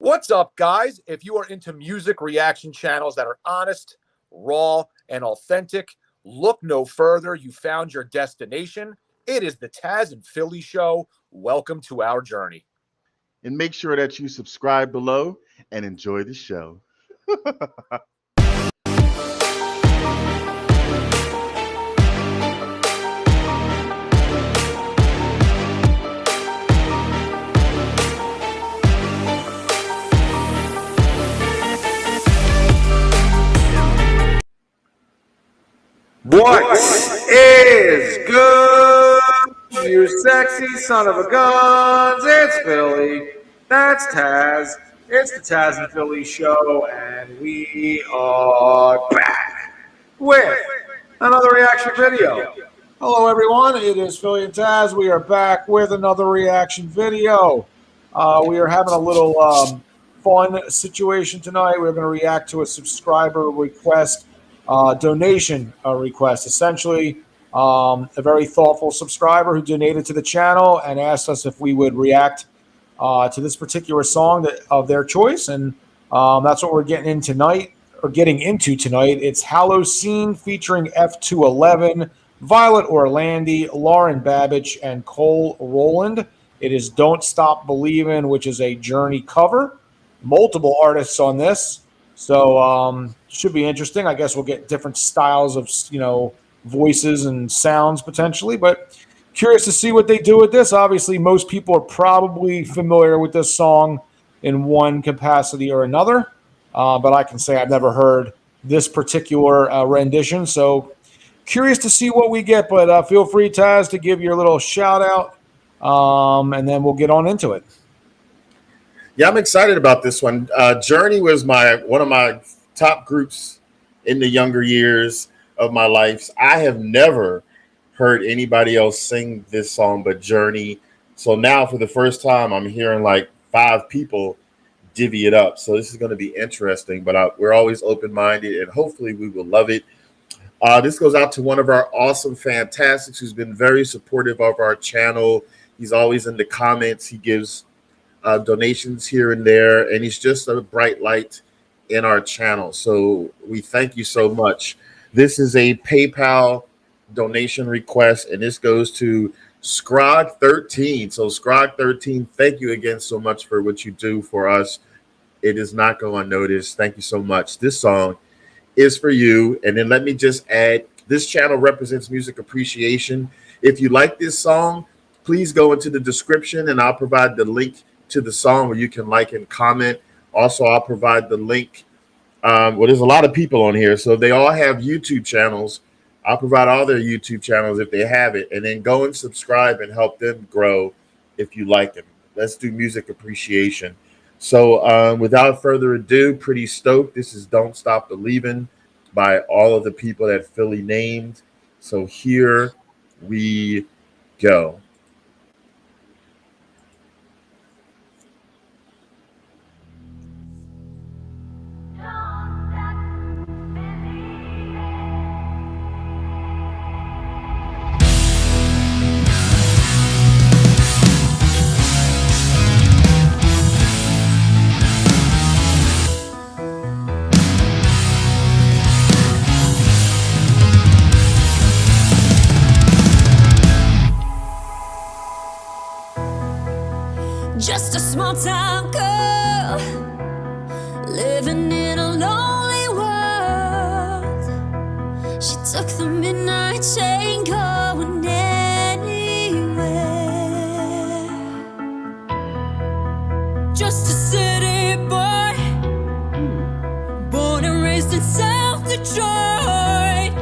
What's up, guys? If you are into music reaction channels that are honest, raw, and authentic, look no further. You found your destination. It is the Tazzz N Philly Show. Welcome to our journey. And make sure that you subscribe below and enjoy the show. What is good, you sexy son of a guns? It's Philly. That's Tazzz. It's the Tazzz N Philly Show, and we are back with another reaction video. Hello, everyone. It is Philly and Tazzz. We are back with another reaction video. We are having a little fun situation tonight. We're going to react to a subscriber request. Donation request. Essentially, a very thoughtful subscriber who donated to the channel and asked us if we would react to this particular song of their choice, and that's what we're getting into tonight. It's Halocene featuring F211, Violet Orlandi, Lauren Babic, and Cole Rolland. It is "Don't Stop Believin'," which is a Journey cover. Multiple artists on this. So should be interesting. I guess we'll get different styles of, voices and sounds potentially, but curious to see what they do with this. Obviously, most people are probably familiar with this song in one capacity or another, but I can say I've never heard this particular rendition. So curious to see what we get, but feel free, Tazzz, to give your little shout out, and then we'll get on into it. Yeah, I'm excited about this one. Journey was one of my top groups in the younger years of my life. I have never heard anybody else sing this song but Journey. So now for the first time, I'm hearing like 5 people divvy it up. So this is going to be interesting, but we're always open-minded and hopefully we will love it. This goes out to one of our awesome Fantastics who's been very supportive of our channel. He's always in the comments. He gives donations here and there, and he's just a bright light in our channel. So we thank you so much. This is a PayPal donation request, and this goes to Scrog13. So Scrog13, thank you again so much for what you do for us. It is not go unnoticed. Thank you so much. This song is for you. And then let me just add, this channel represents music appreciation. If you like this song, please go into the description and I'll provide the link to the song where you can like and comment. Also, I'll provide the link. Well, there's a lot of people on here, so they all have YouTube channels. I'll provide all their YouTube channels if they have it, and then go and subscribe and help them grow if you like them. Let's do music appreciation. So without further ado, pretty stoked. This is "Don't Stop Believin" by all of the people that Philly named. So here we go. Just a small town girl living in a lonely world. She took the midnight train going anywhere. Just a city boy, born and raised in South Detroit.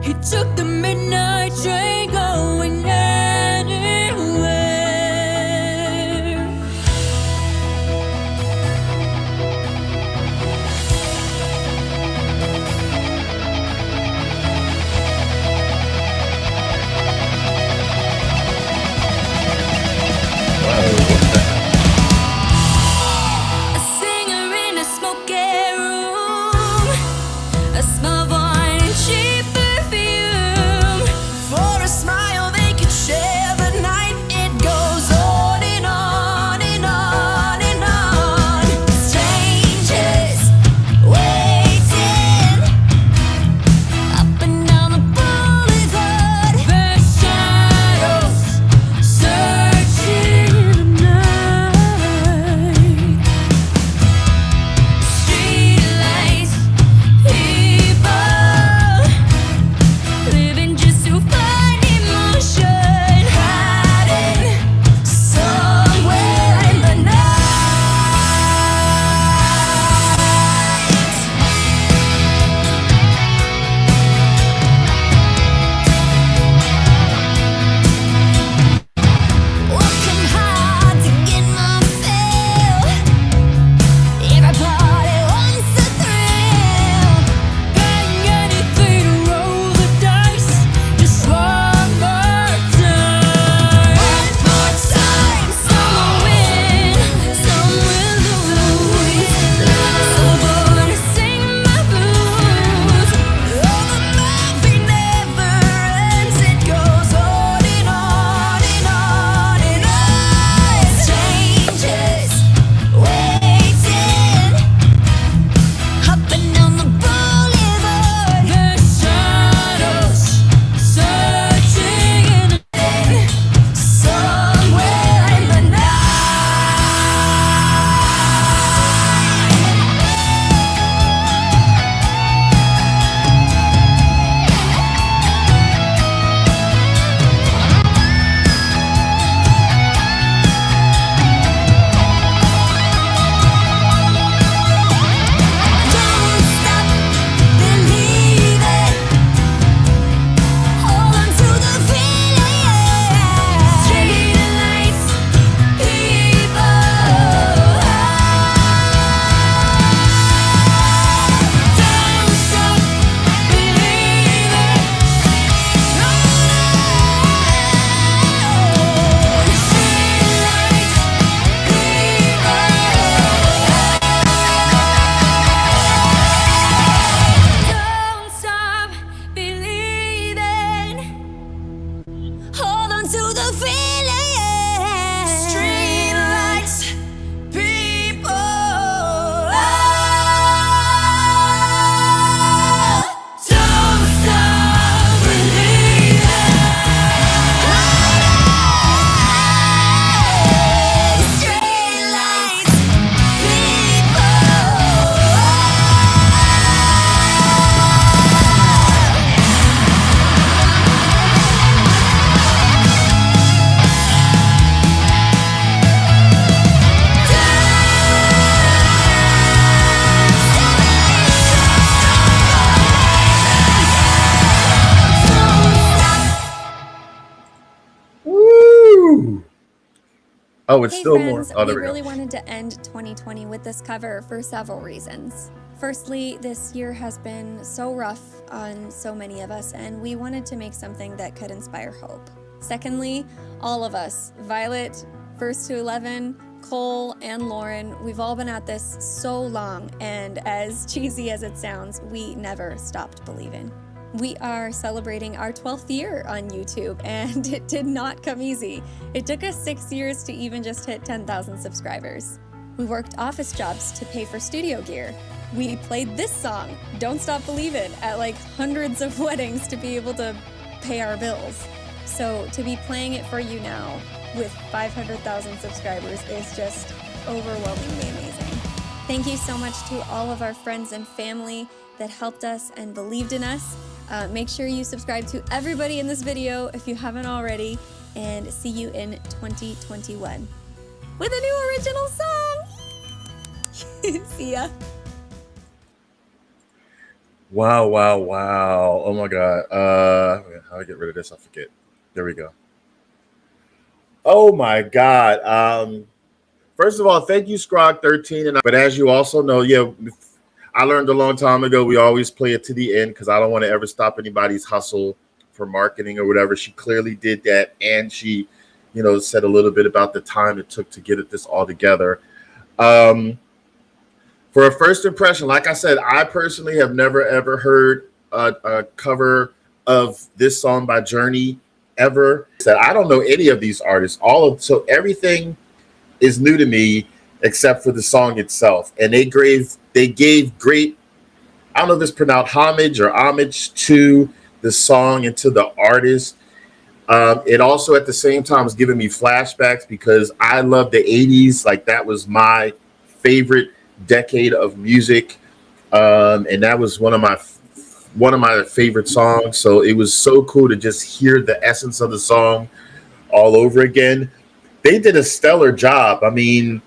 He took the midnight train going anywhere. A small wine and cheap perfume. For a smile they could Oh, it's Hey still friends, more. Oh, we there we really go. wanted to end 2020 with this cover for several reasons. Firstly, this year has been so rough on so many of us, and we wanted to make something that could inspire hope. Secondly, all of us, Violet, F211, Cole, and Lauren, we've all been at this so long, and as cheesy as it sounds, we never stopped believing. We are celebrating our 12th year on YouTube, and it did not come easy. It took us 6 years to even just hit 10,000 subscribers. We worked office jobs to pay for studio gear. We played this song, Don't Stop Believin', at like hundreds of weddings to be able to pay our bills. So to be playing it for you now with 500,000 subscribers is just overwhelmingly amazing. Thank you so much to all of our friends and family that helped us and believed in us. Make sure you subscribe to everybody in this video if you haven't already, and see you in 2021 with a new original song. See ya. Wow, wow, wow. Oh my God. How do I get rid of this? I forget. There we go. Oh my God. First of all, thank you, Scrog13. But as you also know, yeah, I learned a long time ago, we always play it to the end because I don't want to ever stop anybody's hustle for marketing or whatever. She clearly did that. And she, said a little bit about the time it took to get this all together. For a first impression, like I said, I personally have never, ever heard a cover of this song by Journey ever. I don't know any of these artists. So everything is new to me except for the song itself. And they gave great, I don't know if it's pronounced homage to the song and to the artist. It also at the same time is giving me flashbacks because I love the 80s. Like that was my favorite decade of music. And that was one of my favorite songs. So it was so cool to just hear the essence of the song all over again. They did a stellar job. I mean,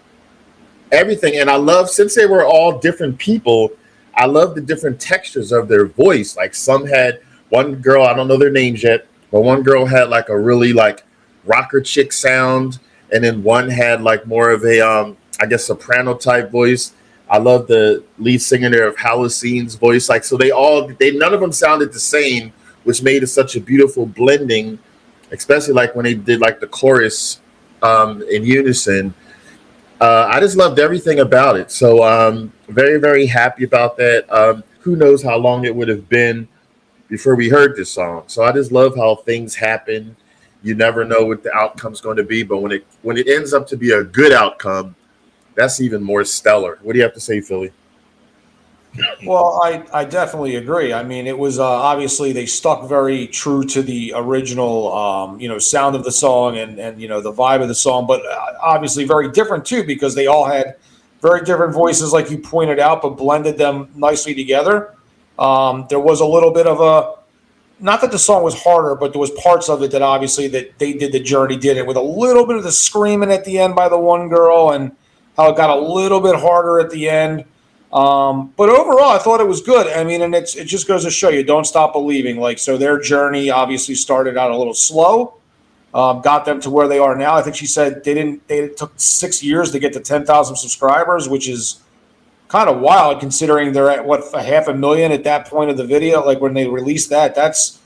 everything. And I love, since they were all different people, I love the different textures of their voice. Like some had, one girl, I don't know their names yet, but one girl had like a really like rocker chick sound. And then one had like more of a, I guess, soprano type voice. I love the lead singer there of Halocene's voice. Like, so none of them sounded the same, which made it such a beautiful blending, especially like when they did like the chorus in unison. I just loved everything about it. So very, very happy about that. Who knows how long it would have been before we heard this song. So I just love how things happen. You never know what the outcome's going to be, but when it ends up to be a good outcome, that's even more stellar. What do you have to say, Philly? Well, I definitely agree. I mean, it was obviously they stuck very true to the original, sound of the song and the vibe of the song, but obviously very different too because they all had very different voices, like you pointed out, but blended them nicely together. There was a little bit of not that the song was harder, but there was parts of it that obviously that they did, the Journey did it with a little bit of the screaming at the end by the one girl and how it got a little bit harder at the end. But overall, I thought it was good. I mean, and it just goes to show you, don't stop believing. Like, so their journey obviously started out a little slow, got them to where they are now. I think she said it took 6 years to get to 10,000 subscribers, which is kind of wild considering they're at what, 500,000 at that point of the video. Like when they released that, that's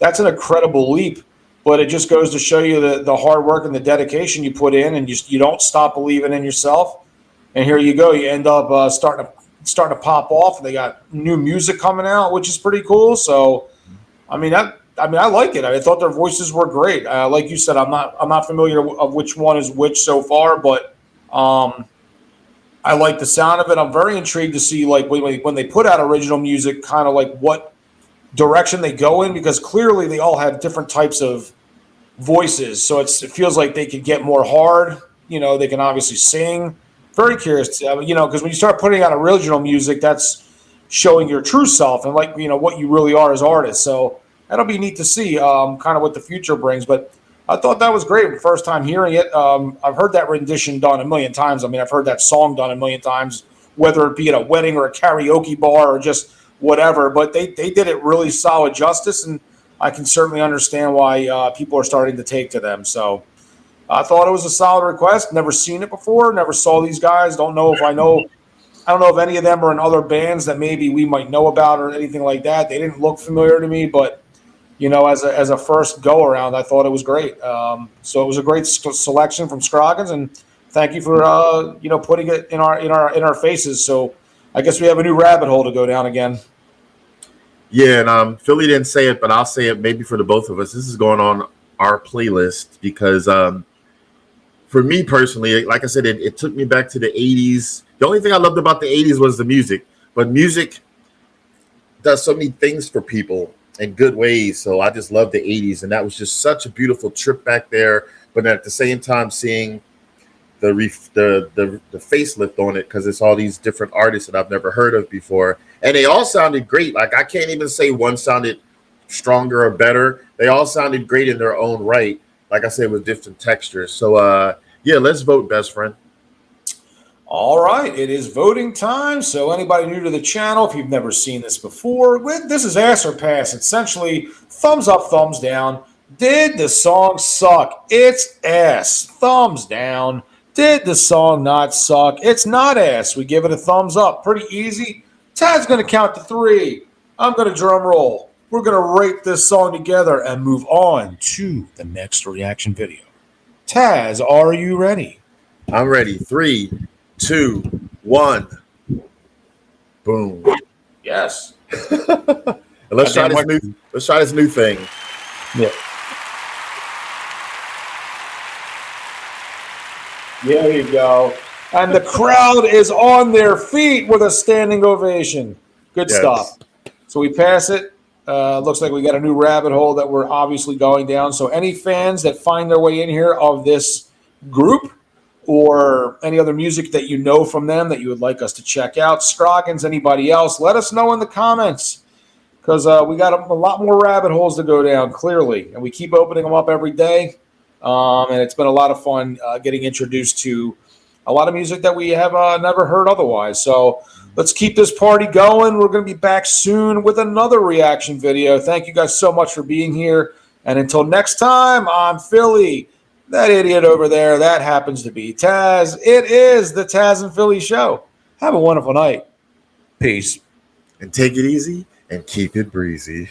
an incredible leap. But it just goes to show you the hard work and the dedication you put in, and you don't stop believing in yourself. And here you go, you end up starting to pop off. They got new music coming out, which is pretty cool. So, I like it. I thought their voices were great. Like you said, I'm not familiar of which one is which so far, but I like the sound of it. I'm very intrigued to see like when they put out original music, kind of like what direction they go in, because clearly they all have different types of voices. So it feels like they could get more hard. They can obviously sing. Very curious, because when you start putting out original music, that's showing your true self and what you really are as artists. So that'll be neat to see kind of what the future brings. But I thought that was great. First time hearing it. I've heard that rendition done a million times. I mean, I've heard that song done a million times, whether it be at a wedding or a karaoke bar or just whatever. But they did it really solid justice, and I can certainly understand why people are starting to take to them. So I thought it was a solid request. Never seen it before. Never saw these guys. Don't know if I know. I don't know if any of them are in other bands that maybe we might know about or anything like that. They didn't look familiar to me, but as a first go around, I thought it was great. So it was a great selection from Scroggins, and thank you for putting it in our faces. So I guess we have a new rabbit hole to go down again. Yeah, and Philly didn't say it, but I'll say it maybe for the both of us. This is going on our playlist because for me personally, like I said, it took me back to the 80s. The only thing I loved about the 80s was the music, but music does so many things for people in good ways. So I just love the 80s, and that was just such a beautiful trip back there. But at the same time, seeing the facelift on it, because it's all these different artists that I've never heard of before, and they all sounded great. Like I can't even say one sounded stronger or better. They all sounded great in their own right. Like I said, with different textures. So yeah, let's vote, best friend. All right, it is voting time. So anybody new to the channel, if you've never seen this before, this is ass or pass. Essentially, thumbs up, thumbs down. Did the song suck? It's ass. Thumbs down. Did the song not suck? It's not ass. We give it a thumbs up. Pretty easy. Tad's going to count to 3. I'm going to drum roll. We're going to rate this song together and move on to the next reaction video. Tazz, are you ready? I'm ready. 3, 2, 1. Boom. Yes. Let's try this new thing. Yeah. There you go. And the crowd is on their feet with a standing ovation. Good stuff. So we pass it. Looks like we got a new rabbit hole that we're obviously going down. So any fans that find their way in here of this group or any other music that you know from them that you would like us to check out, Scroggins, anybody else, let us know in the comments, because we got a lot more rabbit holes to go down, clearly. And we keep opening them up every day. And it's been a lot of fun getting introduced to a lot of music that we have never heard otherwise. So let's keep this party going. We're going to be back soon with another reaction video. Thank you guys so much for being here. And until next time, I'm Philly. That idiot over there, that happens to be Tazz. It is the Tazzz N Philly show. Have a wonderful night. Peace. And take it easy and keep it breezy.